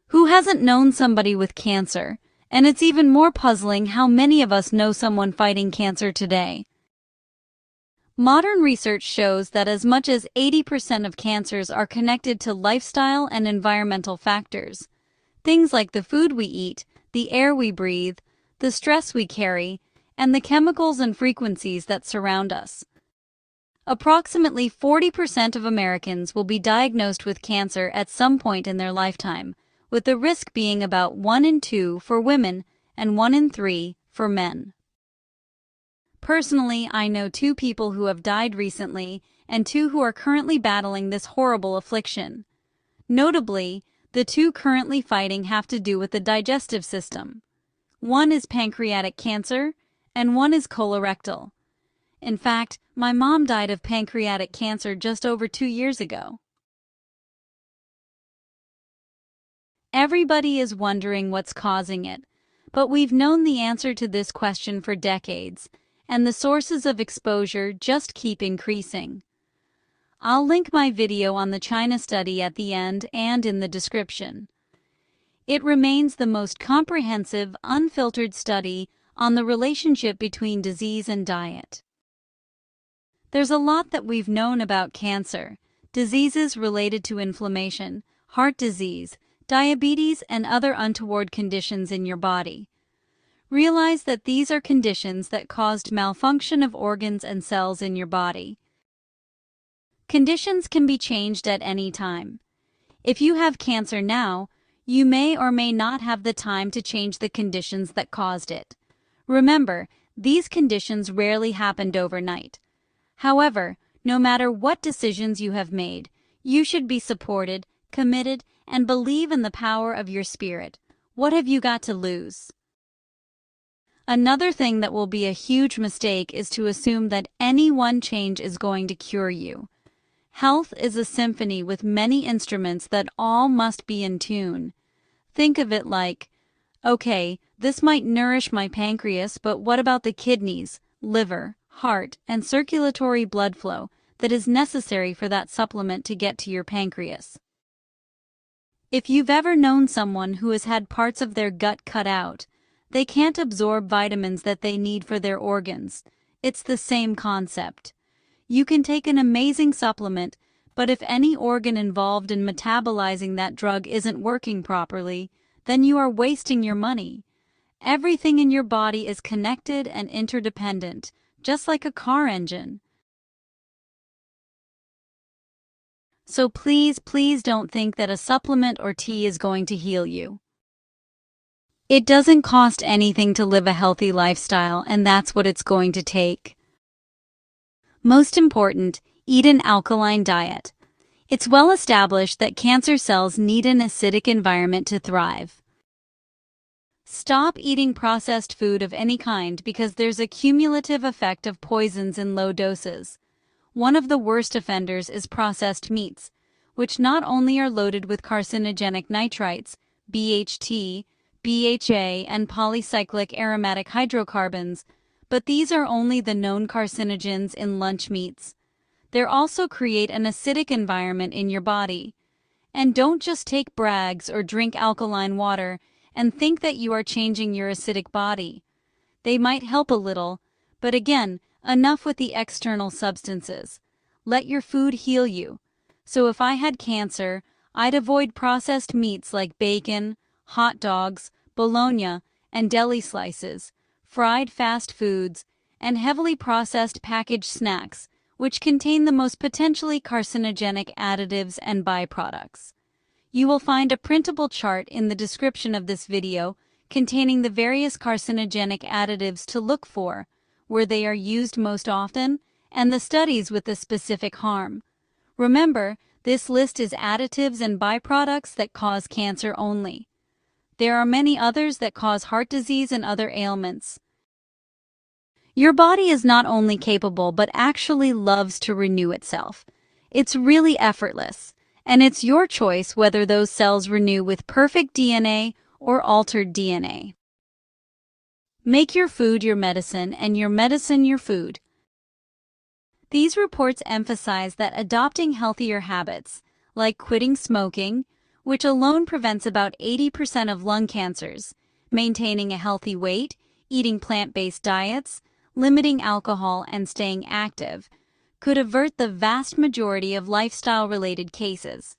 Who hasn't known somebody with cancer? And it's even more puzzling how many of us know someone fighting cancer today. Modern research shows that as much as 80% of cancers are connected to lifestyle and environmental factors. Things like the food we eat, the air we breathe, the stress we carry, and the chemicals and frequencies that surround us. Approximately 40% of Americans will be diagnosed with cancer at some point in their lifetime, with the risk being about 1 in 2 for women and 1 in 3 for men. Personally, I know 2 people who have died recently and 2 who are currently battling this horrible affliction. Notably, the 2 currently fighting have to do with the digestive system. One is pancreatic cancer, and one is colorectal. In fact, my mom died of pancreatic cancer just over 2 years ago. Everybody is wondering what's causing it, but we've known the answer to this question for decades, and the sources of exposure just keep increasing. I'll link my video on the China study at the end and in the description. It remains the most comprehensive, unfiltered study on the relationship between disease and diet. There's a lot that we've known about cancer, diseases related to inflammation, heart disease, diabetes, and other untoward conditions in your body. Realize that these are conditions that caused malfunction of organs and cells in your body. Conditions can be changed at any time. If you have cancer now, you may or may not have the time to change the conditions that caused it. Remember, these conditions rarely happened overnight. However, no matter what decisions you have made, you should be supported, committed, and believe in the power of your spirit. What have you got to lose? Another thing that will be a huge mistake is to assume that any one change is going to cure you. Health is a symphony with many instruments that all must be in tune. Think of it like, okay, this might nourish my pancreas, but what about the kidneys, liver, heart, and circulatory blood flow that is necessary for that supplement to get to your pancreas? If you've ever known someone who has had parts of their gut cut out, they can't absorb vitamins that they need for their organs. It's the same concept. You can take an amazing supplement, but if any organ involved in metabolizing that drug isn't working properly, then you are wasting your money. Everything in your body is connected and interdependent, just like a car engine. So please don't think that a supplement or tea is going to heal you. It doesn't cost anything to live a healthy lifestyle, and that's what it's going to take. Most important, eat an alkaline diet. It's well established that cancer cells need an acidic environment to thrive. Stop eating processed food of any kind because there's a cumulative effect of poisons in low doses. One of the worst offenders is processed meats, which not only are loaded with carcinogenic nitrites, BHT, BHA, and polycyclic aromatic hydrocarbons, but these are only the known carcinogens in lunch meats. They also create an acidic environment in your body. And don't just take Bragg's or drink alkaline water and think that you are changing your acidic body. They might help a little, but again, enough with the external substances. Let your food heal you. So if I had cancer, I'd avoid processed meats like bacon, hot dogs, bologna, and deli slices, fried fast foods, and heavily processed packaged snacks, which contain the most potentially carcinogenic additives and byproducts. You will find a printable chart in the description of this video containing the various carcinogenic additives to look for, where they are used most often, and the studies with the specific harm. Remember, this list is additives and byproducts that cause cancer only. There are many others that cause heart disease and other ailments. Your body is not only capable but actually loves to renew itself. It's really effortless, and it's your choice whether those cells renew with perfect DNA or altered DNA. Make your food your medicine and your medicine your food. These reports emphasize that adopting healthier habits, like quitting smoking, which alone prevents about 80% of lung cancers. Maintaining a healthy weight, eating plant-based diets, limiting alcohol, and staying active could avert the vast majority of lifestyle-related cases.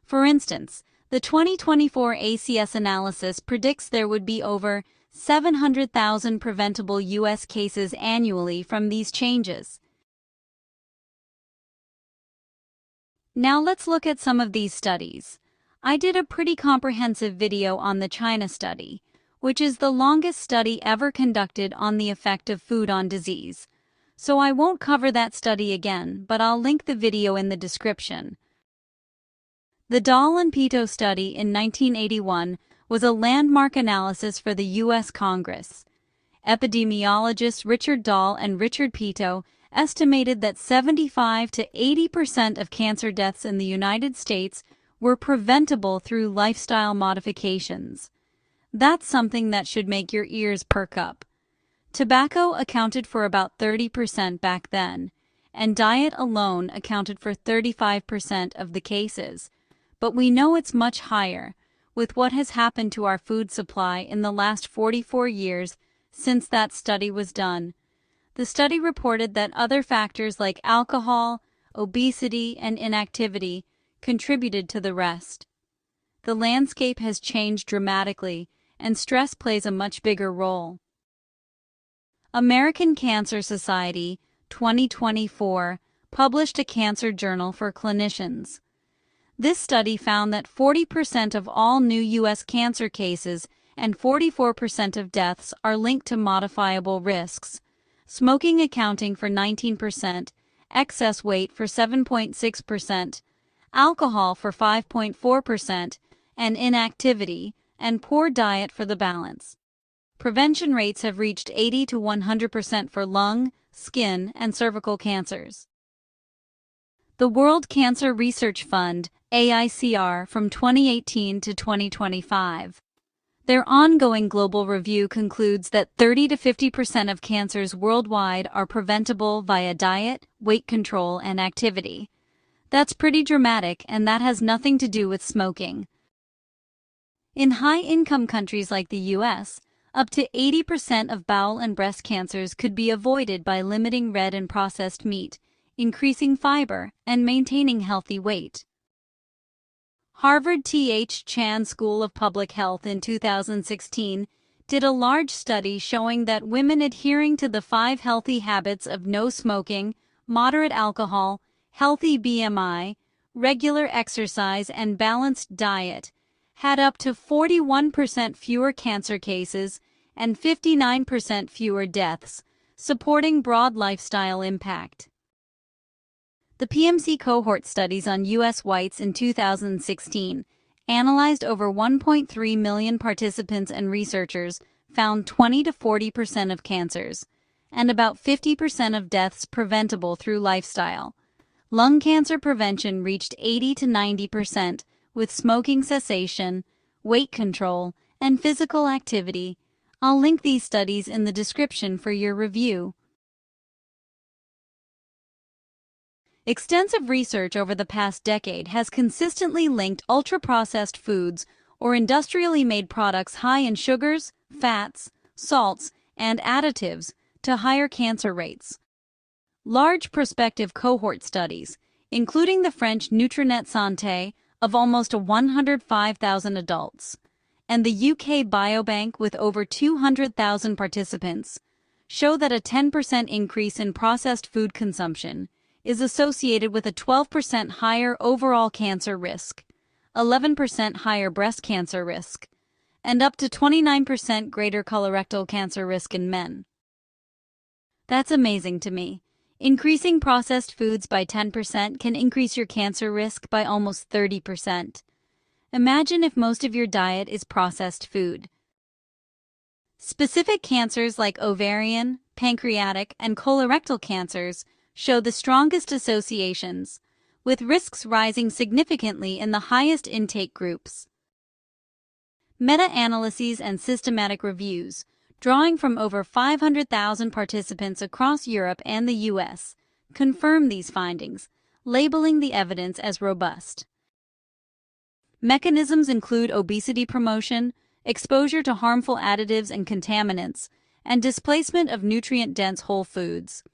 For instance, the 2024 ACS analysis predicts there would be over 700,000 preventable U.S. cases annually from these changes. Now let's look at some of these studies. I did a pretty comprehensive video on the China study, which is the longest study ever conducted on the effect of food on disease. So I won't cover that study again, but I'll link the video in the description. The Dahl and Peto study in 1981 was a landmark analysis for the U.S. Congress. Epidemiologists Richard Dahl and Richard Peto estimated that 75 to 80% of cancer deaths in the United States were preventable through lifestyle modifications. That's something that should make your ears perk up. Tobacco accounted for about 30% back then, and diet alone accounted for 35% of the cases. But we know it's much higher, with what has happened to our food supply in the last 44 years since that study was done. The study reported that other factors like alcohol, obesity, and inactivity contributed to the rest. The landscape has changed dramatically, and stress plays a much bigger role. American Cancer Society, 2024, published a cancer journal for clinicians. This study found that 40% of all new U.S. cancer cases and 44% of deaths are linked to modifiable risks, smoking accounting for 19%, excess weight for 7.6%, alcohol for 5.4%, and inactivity and poor diet for the balance. Prevention rates have reached 80 to 100% for lung, skin, and cervical cancers. The World Cancer Research Fund, AICR, from 2018 to 2025. Their ongoing global review concludes that 30 to 50% of cancers worldwide are preventable via diet, weight control, and activity. That's pretty dramatic, and that has nothing to do with smoking. In high-income countries like the U.S., up to 80% of bowel and breast cancers could be avoided by limiting red and processed meat, increasing fiber, and maintaining healthy weight. Harvard T.H. Chan School of Public Health in 2016 did a large study showing that women adhering to the 5 healthy habits of no smoking, moderate alcohol, healthy BMI, regular exercise, and balanced diet had up to 41% fewer cancer cases and 59% fewer deaths, supporting broad lifestyle impact. The PMC cohort studies on U.S. whites in 2016 analyzed over 1.3 million participants, and researchers found 20 to 40% of cancers and about 50% of deaths preventable through lifestyle. Lung cancer prevention reached 80 to 90% with smoking cessation, weight control, and physical activity. I'll link these studies in the description for your review. Extensive research over the past decade has consistently linked ultra-processed foods or industrially made products high in sugars, fats, salts, and additives to higher cancer rates. Large prospective cohort studies, including the French Nutrinet Santé of almost 105,000 adults, and the UK Biobank with over 200,000 participants, show that a 10% increase in processed food consumption is associated with a 12% higher overall cancer risk, 11% higher breast cancer risk, and up to 29% greater colorectal cancer risk in men. That's amazing to me. Increasing processed foods by 10% can increase your cancer risk by almost 30%. Imagine if most of your diet is processed food. Specific cancers like ovarian, pancreatic, and colorectal cancers show the strongest associations, with risks rising significantly in the highest intake groups. Meta-analyses and systematic reviews, drawing from over 500,000 participants across Europe and the U.S., confirm these findings, labeling the evidence as robust. Mechanisms include obesity promotion, exposure to harmful additives and contaminants, and displacement of nutrient-dense whole foods.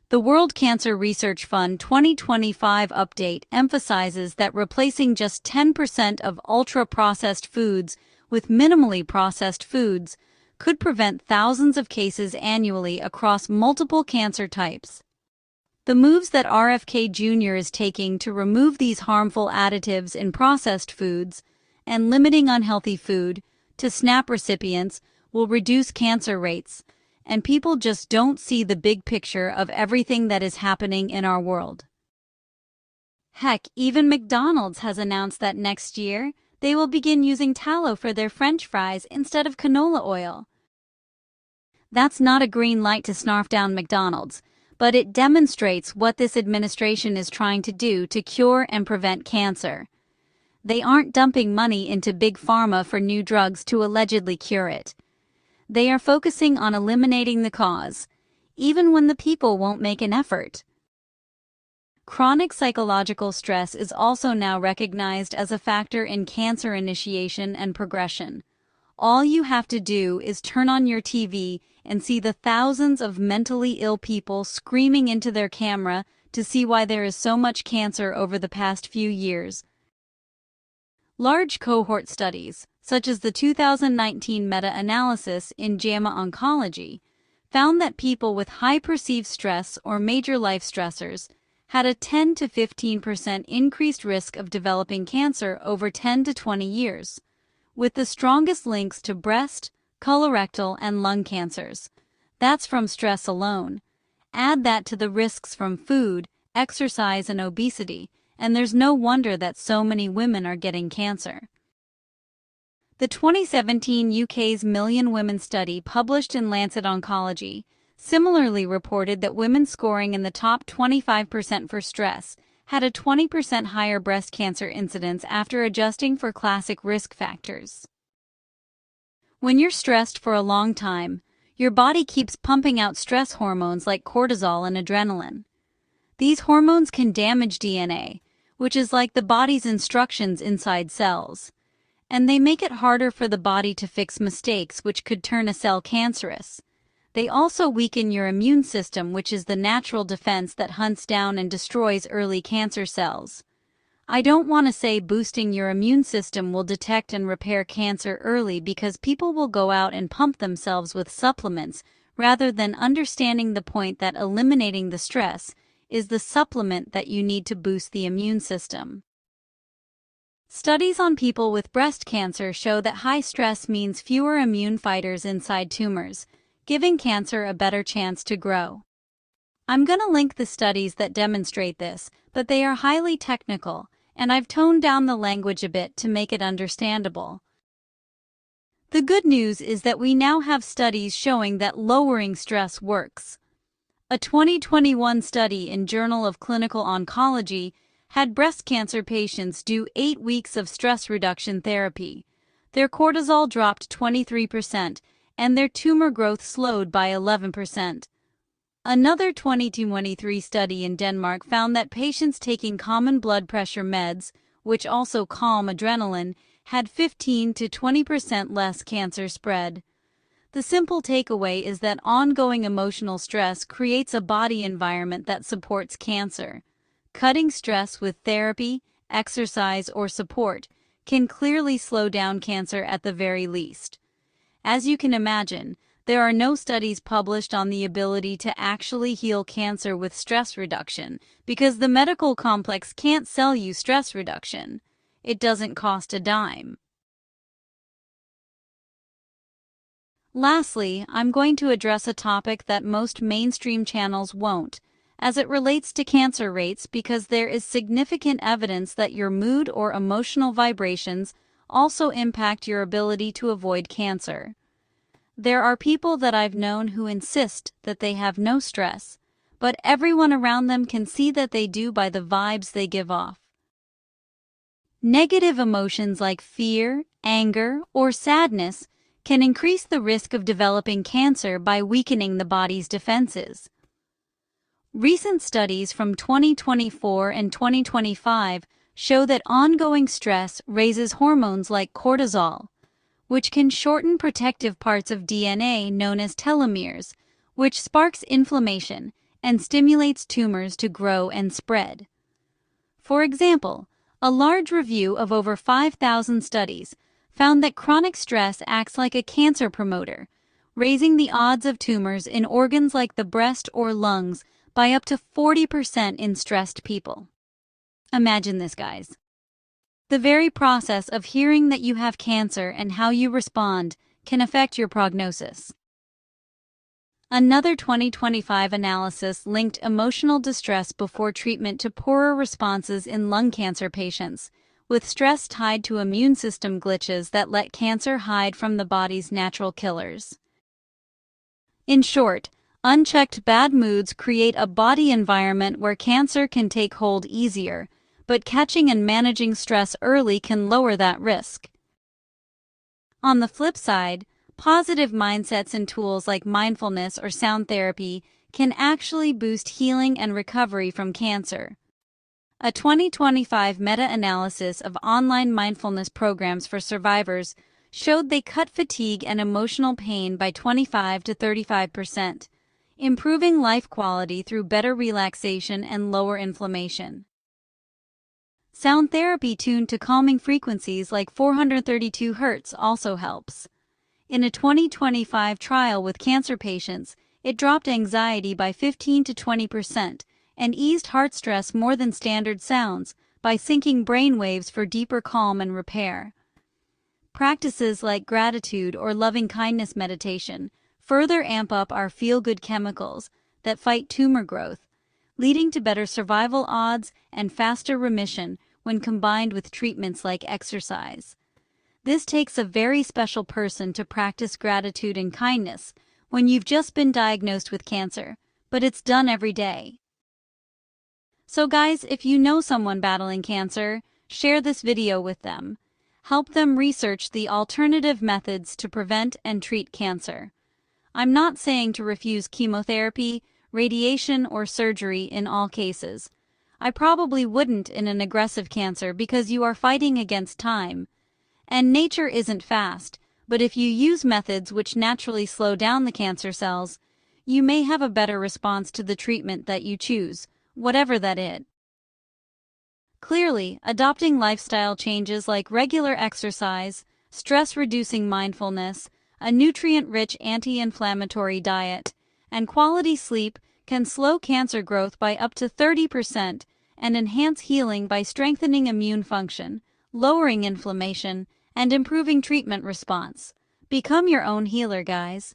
The World Cancer Research Fund 2025 update emphasizes that replacing just 10% of ultra-processed foods with minimally processed foods could prevent thousands of cases annually across multiple cancer types. The moves that RFK Jr. is taking to remove these harmful additives in processed foods and limiting unhealthy food to SNAP recipients will reduce cancer rates, and people just don't see the big picture of everything that is happening in our world. Heck, even McDonald's has announced that next year they will begin using tallow for their French fries instead of canola oil. That's not a green light to snarf down McDonald's, but it demonstrates what this administration is trying to do to cure and prevent cancer. They aren't dumping money into big pharma for new drugs to allegedly cure it. They are focusing on eliminating the cause, even when the people won't make an effort. Chronic psychological stress is also now recognized as a factor in cancer initiation and progression. All you have to do is turn on your TV and see the thousands of mentally ill people screaming into their camera to see why there is so much cancer over the past few years. Large cohort studies, such as the 2019 meta-analysis in JAMA Oncology, found that people with high perceived stress or major life stressors had a 10 to 15% increased risk of developing cancer over 10 to 20 years, with the strongest links to breast, colorectal, and lung cancers. That's from stress alone. Add that to the risks from food, exercise, and obesity, and there's no wonder that so many women are getting cancer. The 2017 UK's Million Women study published in Lancet Oncology similarly reported that women scoring in the top 25% for stress had a 20% higher breast cancer incidence after adjusting for classic risk factors. When you're stressed for a long time, your body keeps pumping out stress hormones like cortisol and adrenaline. These hormones can damage DNA, which is like the body's instructions inside cells, and they make it harder for the body to fix mistakes, which could turn a cell cancerous. They also weaken your immune system, which is the natural defense that hunts down and destroys early cancer cells. I don't want to say boosting your immune system will detect and repair cancer early, because people will go out and pump themselves with supplements rather than understanding the point that eliminating the stress is the supplement that you need to boost the immune system. Studies on people with breast cancer show that high stress means fewer immune fighters inside tumors, giving cancer a better chance to grow. I'm going to link the studies that demonstrate this, but they are highly technical, and I've toned down the language a bit to make it understandable. The good news is that we now have studies showing that lowering stress works. A 2021 study in Journal of Clinical Oncology had breast cancer patients do 8 weeks of stress reduction therapy. Their cortisol dropped 23%, and their tumor growth slowed by 11%. Another 2023 study in Denmark found that patients taking common blood pressure meds, which also calm adrenaline, had 15 to 20% less cancer spread. The simple takeaway is that ongoing emotional stress creates a body environment that supports cancer. Cutting stress with therapy, exercise, or support can clearly slow down cancer at the very least. As you can imagine, there are no studies published on the ability to actually heal cancer with stress reduction, because the medical complex can't sell you stress reduction. It doesn't cost a dime. Lastly, I'm going to address a topic that most mainstream channels won't, as it relates to cancer rates, because there is significant evidence that your mood or emotional vibrations also impact your ability to avoid cancer. There are people that I've known who insist that they have no stress, but everyone around them can see that they do by the vibes they give off. Negative emotions like fear, anger, or sadness can increase the risk of developing cancer by weakening the body's defenses. Recent studies from 2024 and 2025 show that ongoing stress raises hormones like cortisol, which can shorten protective parts of DNA known as telomeres, which sparks inflammation and stimulates tumors to grow and spread. For example, a large review of over 5,000 studies found that chronic stress acts like a cancer promoter, raising the odds of tumors in organs like the breast or lungs by up to 40% in stressed people. Imagine this, guys. The very process of hearing that you have cancer and how you respond can affect your prognosis. Another 2025 analysis linked emotional distress before treatment to poorer responses in lung cancer patients, with stress tied to immune system glitches that let cancer hide from the body's natural killers. In short, unchecked bad moods create a body environment where cancer can take hold easier, but catching and managing stress early can lower that risk. On the flip side, positive mindsets and tools like mindfulness or sound therapy can actually boost healing and recovery from cancer. A 2025 meta-analysis of online mindfulness programs for survivors showed they cut fatigue and emotional pain by 25 to 35%, improving life quality through better relaxation and lower inflammation. Sound therapy tuned to calming frequencies like 432 Hz also helps. In a 2025 trial with cancer patients, it dropped anxiety by 15 to 20% and eased heart stress more than standard sounds by syncing brain waves for deeper calm and repair. Practices like gratitude or loving-kindness meditation further amp up our feel-good chemicals that fight tumor growth, leading to better survival odds and faster remission when combined with treatments like exercise. This takes a very special person to practice gratitude and kindness when you've just been diagnosed with cancer, but it's done every day. So guys, if you know someone battling cancer, share this video with them. Help them research the alternative methods to prevent and treat cancer. I'm not saying to refuse chemotherapy, radiation, or surgery in all cases. I probably wouldn't in an aggressive cancer because you are fighting against time. And nature isn't fast, but if you use methods which naturally slow down the cancer cells, you may have a better response to the treatment that you choose, whatever that is. Clearly, adopting lifestyle changes like regular exercise, stress-reducing mindfulness, a nutrient-rich anti-inflammatory diet, and quality sleep can slow cancer growth by up to 30% and enhance healing by strengthening immune function, lowering inflammation, and improving treatment response. Become your own healer, guys.